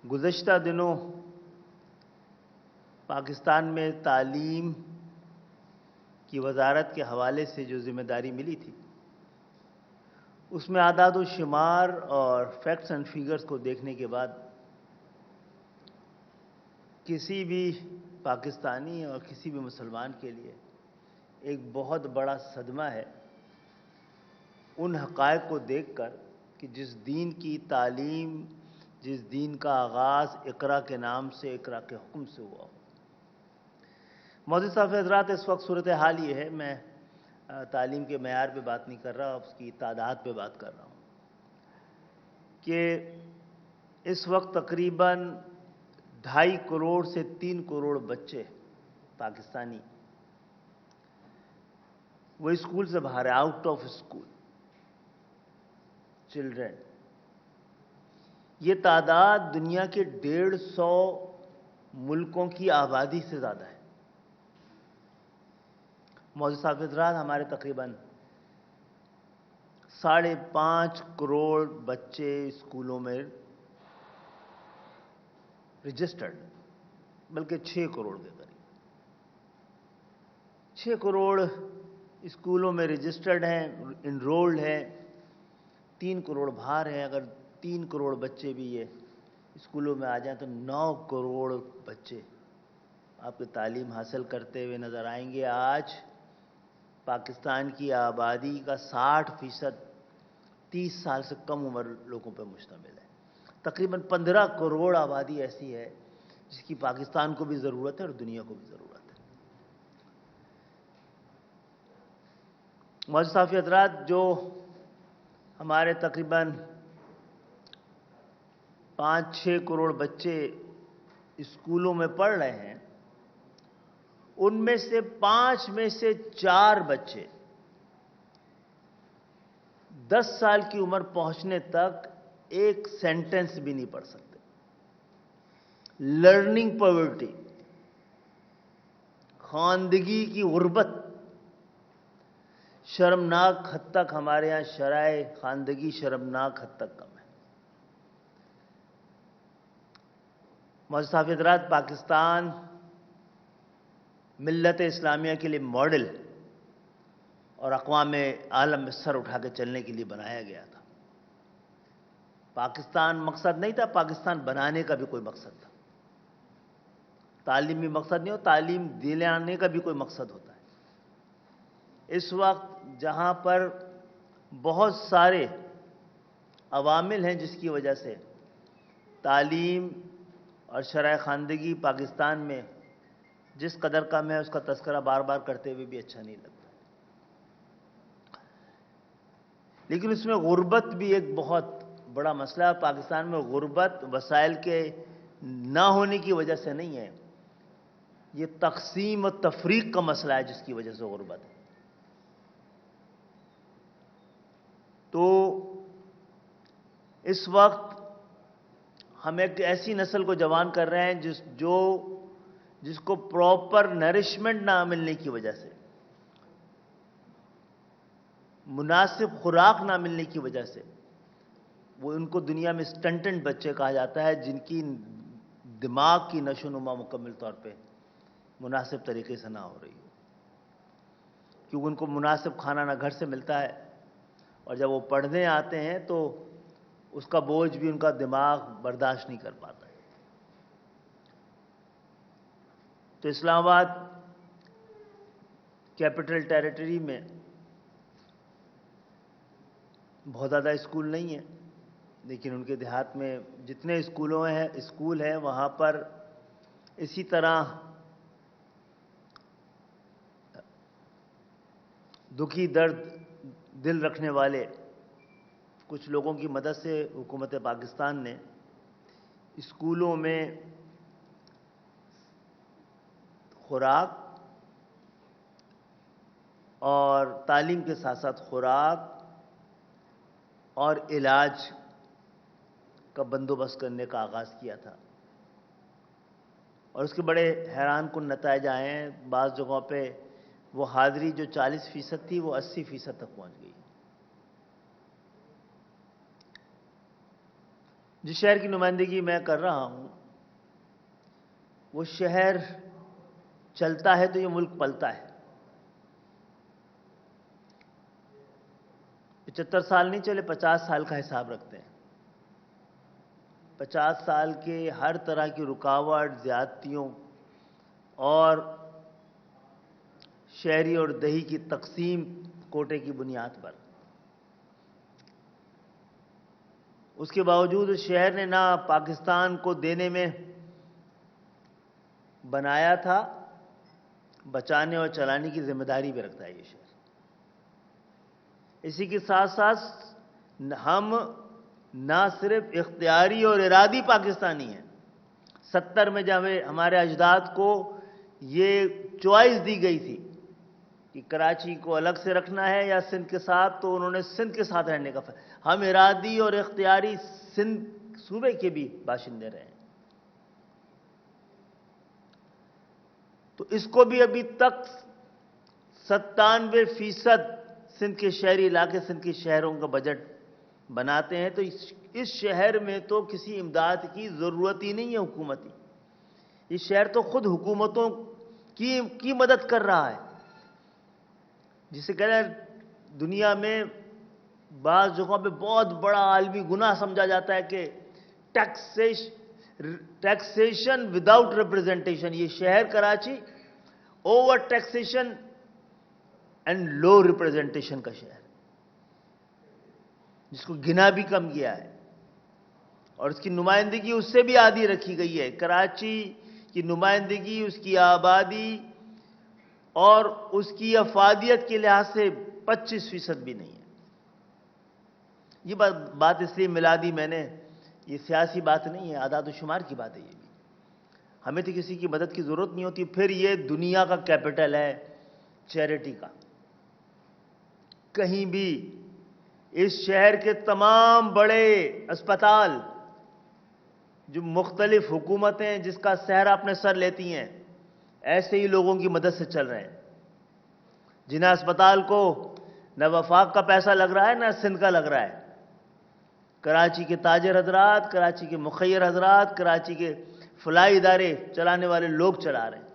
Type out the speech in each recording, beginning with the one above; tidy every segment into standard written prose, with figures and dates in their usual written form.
گزشتہ دنوں پاکستان میں تعلیم کی وزارت کے حوالے سے جو ذمہ داری ملی تھی، اس میں اعداد و شمار اور فیکٹس اینڈ فیگرز کو دیکھنے کے بعد کسی بھی پاکستانی اور کسی بھی مسلمان کے لیے ایک بہت بڑا صدمہ ہے ان حقائق کو دیکھ کر کہ جس دین کی تعلیم، جس دین کا آغاز اقرا کے نام سے، اقرا کے حکم سے ہوا ہو۔ معزز صاحب حضرات، اس وقت صورتحال یہ ہے، میں تعلیم کے معیار پہ بات نہیں کر رہا، اس کی تعداد پہ بات کر رہا ہوں کہ اس وقت تقریباً 2.5 کروڑ سے 3 کروڑ بچے پاکستانی وہ اسکول سے باہر ہے، آؤٹ آف اسکول چلڈرن۔ یہ تعداد دنیا کے 150 ملکوں کی آبادی سے زیادہ ہے۔ معزز صاحب حضرات، ہمارے تقریباً 5.5 کروڑ بچے اسکولوں میں رجسٹرڈ، بلکہ 6 کروڑ کے قریب 6 کروڑ اسکولوں میں رجسٹرڈ ہیں، انرولڈ ہیں، 3 کروڑ باہر ہیں۔ اگر 3 کروڑ بچے بھی یہ اسکولوں میں آ جائیں تو 9 کروڑ بچے آپ کی تعلیم حاصل کرتے ہوئے نظر آئیں گے۔ آج پاکستان کی آبادی کا 60% 30 سال سے کم عمر لوگوں پہ مشتمل ہے۔ تقریباً 15 کروڑ آبادی ایسی ہے جس کی پاکستان کو بھی ضرورت ہے اور دنیا کو بھی ضرورت ہے۔ معزز صاحب حضرات، جو ہمارے تقریباً 5-6 کروڑ بچے اسکولوں میں پڑھ رہے ہیں، ان میں سے 5 میں سے 4 بچے 10 سال کی عمر پہنچنے تک ایک سینٹنس بھی نہیں پڑھ سکتے۔ لرننگ پاورٹی، خواندگی کی غربت، شرمناک حد تک ہمارے ہاں شرائع خواندگی شرمناک حد تک کم ہے۔ معزز صاحب حضرات، پاکستان ملت اسلامیہ کے لیے ماڈل اور اقوام عالم میں سر اٹھا کے چلنے کے لیے بنایا گیا تھا۔ پاکستان مقصد نہیں تھا، پاکستان بنانے کا بھی کوئی مقصد تھا۔ تعلیمی مقصد نہیں ہو، تعلیم دلانے کا بھی کوئی مقصد ہوتا ہے۔ اس وقت جہاں پر بہت سارے عوامل ہیں جس کی وجہ سے تعلیم اور شرح خواندگی پاکستان میں جس قدر کم ہے، اس کا تذکرہ بار بار کرتے ہوئے بھی اچھا نہیں لگتا، لیکن اس میں غربت بھی ایک بہت بڑا مسئلہ ہے۔ پاکستان میں غربت وسائل کے نہ ہونے کی وجہ سے نہیں ہے، یہ تقسیم و تفریق کا مسئلہ ہے جس کی وجہ سے غربت ہے۔ تو اس وقت ہم ایک ایسی نسل کو جوان کر رہے ہیں جس کو پراپر نرشمنٹ نہ ملنے کی وجہ سے، مناسب خوراک نہ ملنے کی وجہ سے، وہ ان کو دنیا میں سٹنٹنٹ بچے کہا جاتا ہے، جن کی دماغ کی نشو و نما مکمل طور پہ مناسب طریقے سے نہ ہو رہی ہو، کیونکہ ان کو مناسب کھانا نہ گھر سے ملتا ہے، اور جب وہ پڑھنے آتے ہیں تو اس کا بوجھ بھی ان کا دماغ برداشت نہیں کر پاتا ہے۔ تو اسلام آباد کیپٹل ٹیریٹری میں بہت زیادہ اسکول نہیں ہیں، لیکن ان کے دیہات میں جتنے اسکول ہیں وہاں پر اسی طرح دکھی درد دل رکھنے والے کچھ لوگوں کی مدد سے حکومت پاکستان نے اسکولوں میں خوراک اور تعلیم کے ساتھ ساتھ خوراک اور علاج کا بندوبست کرنے کا آغاز کیا تھا، اور اس کے بڑے حیران کن نتائج آئے ہیں۔ بعض جگہوں پہ وہ حاضری جو 40% تھی وہ 80% تک پہنچ گئی۔ جس شہر کی نمائندگی میں کر رہا ہوں وہ شہر چلتا ہے تو یہ ملک پلتا ہے. 75 سال نہیں چلے، 50 سال کا حساب رکھتے ہیں. 50 سال کے ہر طرح کی رکاوٹ، زیادتیوں اور شہری اور دیہی کی تقسیم کوٹے کی بنیاد پر. اس کے باوجود اس شہر نے نہ پاکستان کو دینے میں بنایا تھا، بچانے اور چلانے کی ذمہ داری بھی رکھتا ہے یہ شہر. اسی کے ساتھ ساتھ ہم نہ صرف اختیاری اور ارادی پاکستانی ہیں. 70 میں جب ہمارے اجداد کو یہ چوائس دی گئی تھی کہ کراچی کو الگ سے رکھنا ہے یا سندھ کے ساتھ، تو انہوں نے سندھ کے ساتھ رہنے کا ہم ارادی اور اختیاری سندھ صوبے کے بھی باشندے رہے ہیں. تو اس کو بھی ابھی تک 97% سندھ کے شہری علاقے، سندھ کے شہروں کا بجٹ بناتے ہیں. تو اس شہر میں تو کسی امداد کی ضرورت ہی نہیں ہے حکومتی. یہ شہر تو خود حکومتوں کی مدد کر رہا ہے. جسے کہہ رہے ہیں دنیا میں بعض جگہوں پہ بہت بڑا عالمی گناہ سمجھا جاتا ہے کہ ٹیکسیشن وداؤٹ ریپرزنٹیشن. یہ شہر Karachi over taxation and low representation کا شہر، جس کو گنا بھی کم گیا ہے، اور اس کی نمائندگی اس سے بھی آدھی رکھی گئی ہے. کراچی کی نمائندگی اس کی آبادی اور اس کی افادیت کے لحاظ سے 25% بھی نہیں ہے. یہ بات اس لیے ملادی میں نے، یہ سیاسی بات نہیں ہے، اعداد و شمار کی بات ہے. یہ بھی ہمیں تو کسی کی مدد کی ضرورت نہیں ہوتی. پھر یہ دنیا کا کیپٹل ہے چیریٹی کا. کہیں بھی اس شہر کے تمام بڑے اسپتال جو مختلف حکومتیں جس کا سہرا اپنے سر لیتی ہیں، ایسے ہی لوگوں کی مدد سے چل رہے ہیں. جنہیں اسپتال کو نہ وفاق کا پیسہ لگ رہا ہے نہ سندھ کا لگ رہا ہے. کراچی کے تاجر حضرات، کراچی کے مخیر حضرات، کراچی کے فلاحی ادارے چلانے والے لوگ چلا رہے ہیں.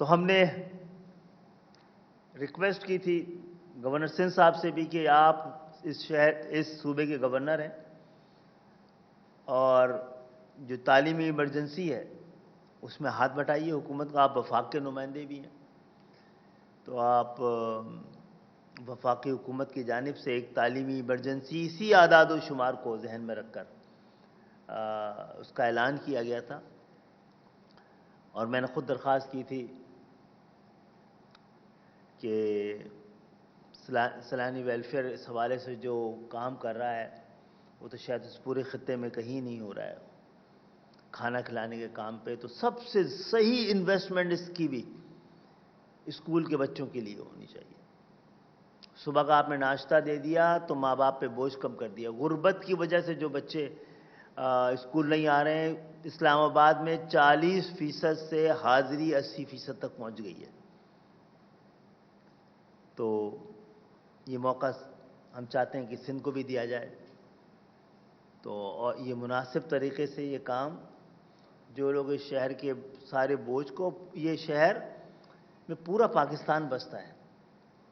تو ہم نے ریکویسٹ کی تھی گورنر سندھ صاحب سے بھی کہ آپ اس صوبے کے گورنر ہیں، اور جو تعلیمی ایمرجنسی ہے اس میں ہاتھ بٹائیے حکومت کا. آپ وفاق کے نمائندے بھی ہیں، تو آپ وفاقی حکومت کی جانب سے ایک تعلیمی ایمرجنسی اسی اعداد و شمار کو ذہن میں رکھ کر اس کا اعلان کیا گیا تھا. اور میں نے خود درخواست کی تھی کہ سیلانی ویلفیئر اس حوالے سے جو کام کر رہا ہے وہ تو شاید اس پورے خطے میں کہیں نہیں ہو رہا ہے. کھانا کھلانے کے کام پہ تو سب سے صحیح انویسٹمنٹ اس کی بھی اسکول کے بچوں کے لیے ہونی چاہیے. صبح کا آپ نے ناشتہ دے دیا تو ماں باپ پہ بوجھ کم کر دیا. غربت کی وجہ سے جو بچے اسکول نہیں آ رہے ہیں، اسلام آباد میں 40% سے حاضری 80% تک پہنچ گئی ہے. تو یہ موقع ہم چاہتے ہیں کہ سندھ کو بھی دیا جائے. تو اور یہ مناسب طریقے سے یہ کام، جو لوگ اس شہر کے سارے بوجھ کو، یہ شہر میں پورا پاکستان بستا ہے.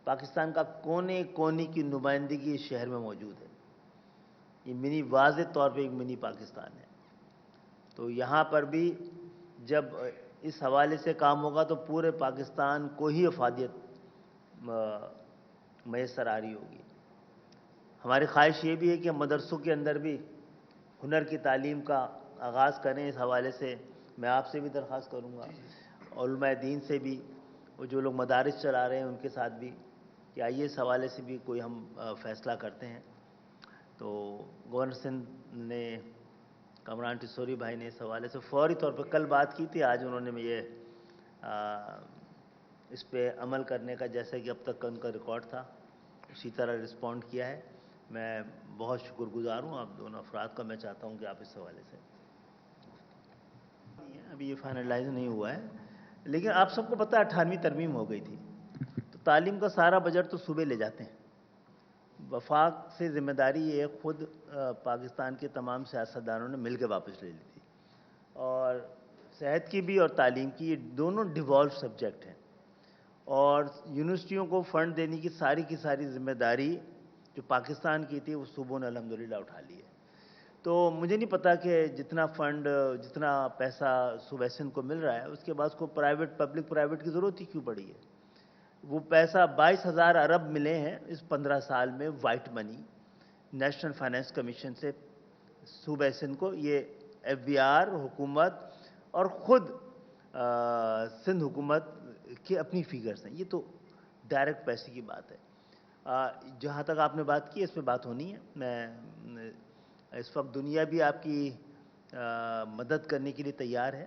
پاکستان کا کونے کونے کی نمائندگی اس شہر میں موجود ہے. یہ واضح طور پہ ایک منی پاکستان ہے. تو یہاں پر بھی جب اس حوالے سے کام ہوگا تو پورے پاکستان کو ہی افادیت میسر آ رہی ہوگی. ہماری خواہش یہ بھی ہے کہ ہم مدرسوں کے اندر بھی ہنر کی تعلیم کا آغاز کریں. اس حوالے سے میں آپ سے بھی درخواست کروں گا، علماء دین سے بھی، اور جو لوگ مدارس چلا رہے ہیں ان کے ساتھ بھی، کہ آئیے اس حوالے سے بھی کوئی ہم فیصلہ کرتے ہیں. تو گورنر سندھ نے، کامران ٹسوری بھائی نے اس حوالے سے فوری طور پر کل بات کی تھی. آج انہوں نے یہ اس پہ عمل کرنے کا، جیسے کہ اب تک کا ان کا ریکارڈ تھا، اسی طرح رسپونڈ کیا ہے. میں بہت شکر گزار ہوں آپ دونوں افراد کا. میں چاہتا ہوں کہ آپ اس حوالے سے، ابھی یہ فائنلائز نہیں ہوا ہے، لیکن آپ سب کو پتہ ہے 98ویں ترمیم ہو گئی تھی، تو تعلیم کا سارا بجٹ تو صوبے لے جاتے ہیں. وفاق سے ذمہ داری یہ خود پاکستان کے تمام سیاستدانوں نے مل کے واپس لے لی تھی، اور صحت کی بھی اور تعلیم کی، یہ دونوں ڈیوالو سبجیکٹ ہیں، اور یونیورسٹیوں کو فنڈ دینے کی ساری ذمہ داری جو پاکستان کی تھی وہ صوبوں نے الحمدللہ اٹھا لی ہے۔ تو مجھے نہیں پتا کہ جتنا فنڈ، جتنا پیسہ صوبہ سندھ کو مل رہا ہے، اس کے بعد کو پبلک پرائیویٹ کی ضرورت ہی کیوں پڑی ہے؟ وہ پیسہ 22,000 ارب ملے ہیں اس 15 سال میں، وائٹ منی نیشنل فائنانس کمیشن سے صوبہ سندھ کو، یہ ایف بی آر حکومت اور خود سندھ حکومت کی اپنی فیگرز ہیں، یہ تو ڈائریکٹ پیسے کی بات ہے۔ جہاں تک آپ نے بات کی، اس پہ بات ہونی ہے۔ میں اس وقت دنیا بھی آپ کی مدد کرنے کے لیے تیار ہے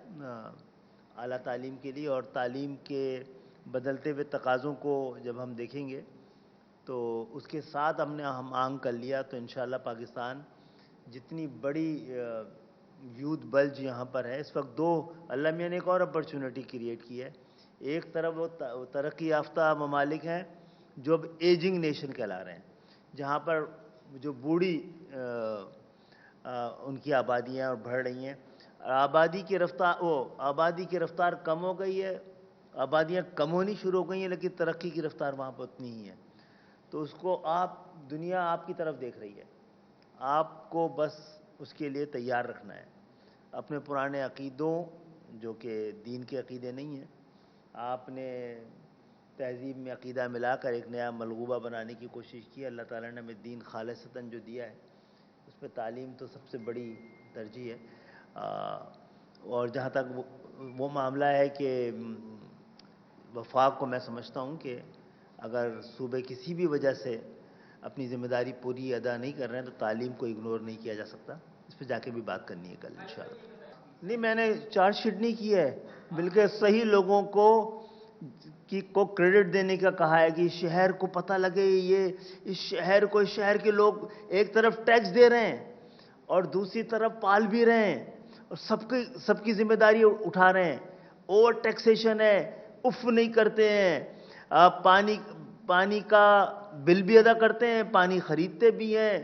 اعلیٰ تعلیم کے لیے، اور تعلیم کے بدلتے ہوئے تقاضوں کو جب ہم دیکھیں گے تو اس کے ساتھ ہم آنگ کر لیا تو انشاءاللہ پاکستان جتنی بڑی یوتھ بلج یہاں پر ہے اس وقت، اللہ میاں نے ایک اور اپرچونٹی کریٹ کی ہے۔ ایک طرف وہ ترقی یافتہ ممالک ہیں جو اب ایجنگ نیشن کہلا رہے ہیں، جہاں پر جو بوڑھی ان کی آبادیاں اور بڑھ رہی ہیں، آبادی کی رفتار کم ہو گئی ہے، آبادیاں کم ہونی شروع ہو گئی ہیں، لیکن ترقی کی رفتار وہاں پر اتنی ہی ہے۔ تو اس کو دنیا آپ کی طرف دیکھ رہی ہے، آپ کو بس اس کے لیے تیار رکھنا ہے۔ اپنے پرانے عقیدوں جو کہ دین کے عقیدے نہیں ہیں، آپ نے تہذیب میں عقیدہ ملا کر ایک نیا ملغوبہ بنانے کی کوشش کی۔ اللہ تعالیٰ نے ہمیں دین خالصتاً جو دیا ہے اس پہ تعلیم تو سب سے بڑی ترجیح ہے۔ اور جہاں تک وہ معاملہ ہے کہ وفاق کو میں سمجھتا ہوں کہ اگر صوبے کسی بھی وجہ سے اپنی ذمہ داری پوری ادا نہیں کر رہے ہیں تو تعلیم کو اگنور نہیں کیا جا سکتا۔ اس پہ جا کے بھی بات کرنی ہے کل انشاءاللہ۔ نہیں، میں نے چارج شیٹ نہیں کی ہے، بلکہ صحیح لوگوں کو کریڈٹ دینے کا کہا ہے کہ شہر کو پتہ لگے، اس شہر کے لوگ ایک طرف ٹیکس دے رہے ہیں اور دوسری طرف پال بھی رہے ہیں، اور سب کی ذمہ داری اٹھا رہے ہیں۔ اوور ٹیکسیشن ہے، اف نہیں کرتے ہیں، پانی کا بل بھی ادا کرتے ہیں، پانی خریدتے بھی ہیں،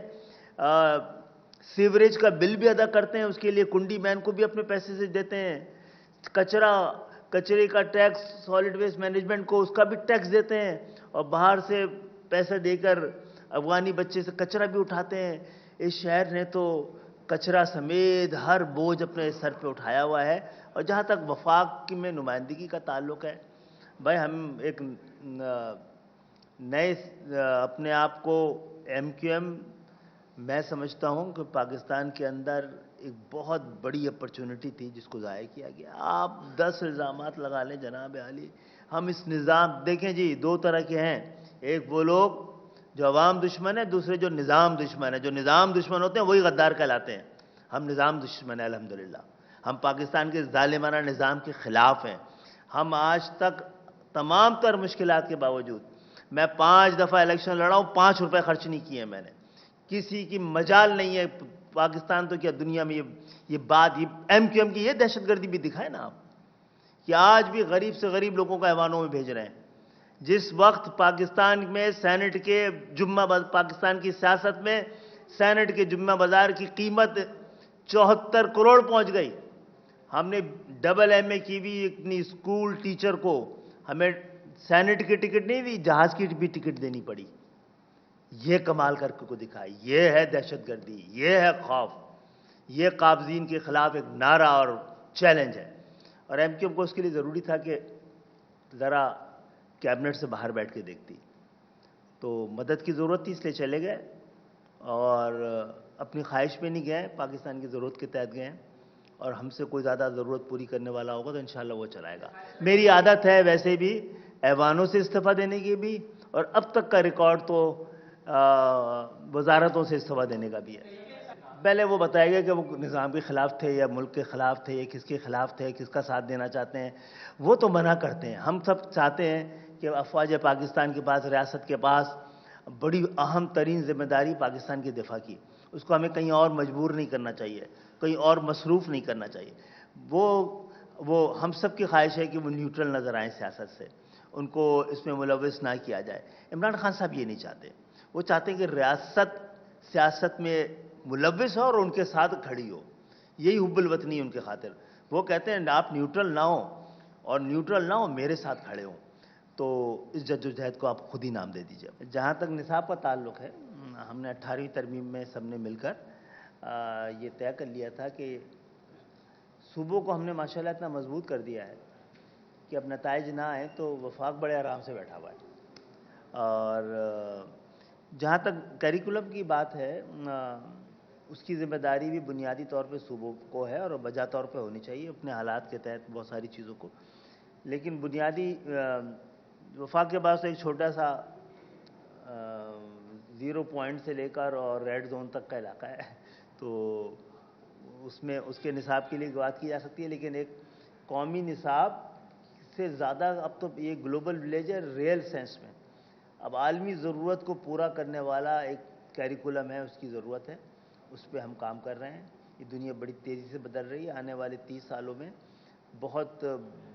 سیوریج کا بل بھی ادا کرتے ہیں، اس کے لیے کنڈی مین کو بھی اپنے پیسے سے دیتے ہیں، کچرے کا ٹیکس سالڈ ویسٹ مینجمنٹ کو اس کا بھی ٹیکس دیتے ہیں، اور باہر سے پیسہ دے کر افغانی بچے سے کچرا بھی اٹھاتے ہیں۔ اس شہر نے تو کچرا سمیت ہر بوجھ اپنے سر پہ اٹھایا ہوا ہے۔ اور جہاں تک وفاق میں نمائندگی کا تعلق ہے، بھائی ہم ایک نئے اپنے آپ کو ایم کیو ایم، میں سمجھتا ہوں کہ پاکستان کے اندر ایک بہت بڑی اپرچونٹی تھی جس کو ضائع کیا گیا۔ آپ 10 الزامات لگا لیں جناب عالی، ہم اس نظام دیکھیں جی، دو طرح کے ہیں، ایک وہ لوگ جو عوام دشمن ہے، دوسرے جو نظام دشمن ہے۔ جو نظام دشمن ہوتے ہیں وہی غدار کہلاتے ہیں، ہم نظام دشمن ہیں الحمدللہ، ہم پاکستان کے ظالمانہ نظام کے خلاف ہیں۔ ہم آج تک تمام تر مشکلات کے باوجود، میں 5 دفعہ الیکشن لڑا ہوں، 5 روپے خرچ نہیں کیے میں نے، کسی کی مجال نہیں ہے۔ پاکستان تو کیا دنیا میں یہ بات، یہ ایم کیو ایم کی یہ دہشت گردی بھی دکھائے نا آپ، کہ آج بھی غریب سے غریب لوگوں کو ایوانوں میں بھیج رہے ہیں۔ جس وقت پاکستان میں سینٹ کے پاکستان کی سیاست میں سینٹ کے جمعہ بازار کی قیمت 74 کروڑ پہنچ گئی، ہم نے ڈبل ایم اے کی بھی اپنی اسکول ٹیچر کو ہمیں سینٹ کی ٹکٹ نہیں دی، جہاز کی بھی ٹکٹ دینی پڑی۔ یہ کمال کر کے کو دکھائی، یہ ہے دہشت گردی، یہ ہے خوف، یہ قابضین کے خلاف ایک نعرہ اور چیلنج ہے۔ اور ایم کیو ایم کو اس کے لیے ضروری تھا کہ ذرا کیبنٹ سے باہر بیٹھ کے دیکھتی، تو مدد کی ضرورت تھی اس لیے چلے گئے، اور اپنی خواہش پہ نہیں گئے، پاکستان کی ضرورت کے تحت گئے، اور ہم سے کوئی زیادہ ضرورت پوری کرنے والا ہوگا تو انشاءاللہ وہ چلائے گا۔ میری عادت ہے ویسے بھی ایوانوں سے استعفیٰ دینے کی بھی، اور اب تک کا ریکارڈ تو وزارتوں سے استعفیٰ دینے کا بھی ہے۔ پہلے وہ بتائے گا کہ وہ نظام کے خلاف تھے یا ملک کے خلاف تھے یا کس کے خلاف تھے، کس کا ساتھ دینا چاہتے ہیں، وہ تو منع کرتے ہیں۔ ہم سب چاہتے ہیں کہ افواج پاکستان کے پاس، ریاست کے پاس بڑی اہم ترین ذمہ داری پاکستان کے دفاع کی، اس کو ہمیں کہیں اور مجبور نہیں کرنا چاہیے، کہیں اور مصروف نہیں کرنا چاہیے۔ وہ ہم سب کی خواہش ہے کہ وہ نیوٹرل نظر آئیں سیاست سے، ان کو اس میں ملوث نہ کیا جائے۔ عمران خان صاحب یہ نہیں چاہتے، وہ چاہتے ہیں کہ ریاست سیاست میں ملوث ہو اور ان کے ساتھ کھڑی ہو. یہی حب الوطنی ہے ان کے خاطر. وہ کہتے ہیں آپ نیوٹرل نہ ہو اور نیوٹرل نہ ہو میرے ساتھ کھڑے ہوں. تو اس جدوجہد کو آپ خود ہی نام دے دیجیے. جہاں تک نصاب کا تعلق ہے، ہم نے 18ویں ترمیم میں سب نے مل کر یہ طے کر لیا تھا کہ صوبوں کو ہم نے ماشاءاللہ اتنا مضبوط کر دیا ہے کہ اب نتائج نہ آئیں تو وفاق بڑے آرام سے بیٹھا ہوا ہے. اور جہاں تک کیریکولم کی بات ہے، اس کی ذمہ داری بھی بنیادی طور پہ صوبوں کو ہے اور بجا طور پہ ہونی چاہیے اپنے حالات کے تحت بہت ساری چیزوں کو. لیکن بنیادی وفاق کے پاس ایک چھوٹا سا 0 پوائنٹ سے لے کر اور ریڈ زون تک کا علاقہ ہے، تو اس میں اس کے نصاب کے لیے بات کی جا سکتی ہے. لیکن ایک قومی نصاب سے زیادہ اب تو یہ گلوبل ولیج ہے ریئل سینس میں. اب عالمی ضرورت کو پورا کرنے والا ایک کیریکولم ہے، اس کی ضرورت ہے. اس پہ ہم کام کر رہے ہیں. یہ دنیا بڑی تیزی سے بدل رہی ہے. آنے والے 30 سالوں میں بہت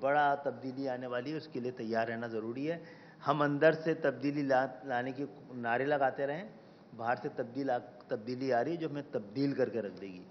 بڑا تبدیلی آنے والی ہے. اس کے لیے تیار رہنا ضروری ہے. ہم اندر سے تبدیلی لانے کے نعرے لگاتے رہیں. باہر سے تبدیلی آ رہی ہے جو ہمیں تبدیل کر کے رکھ دے گی.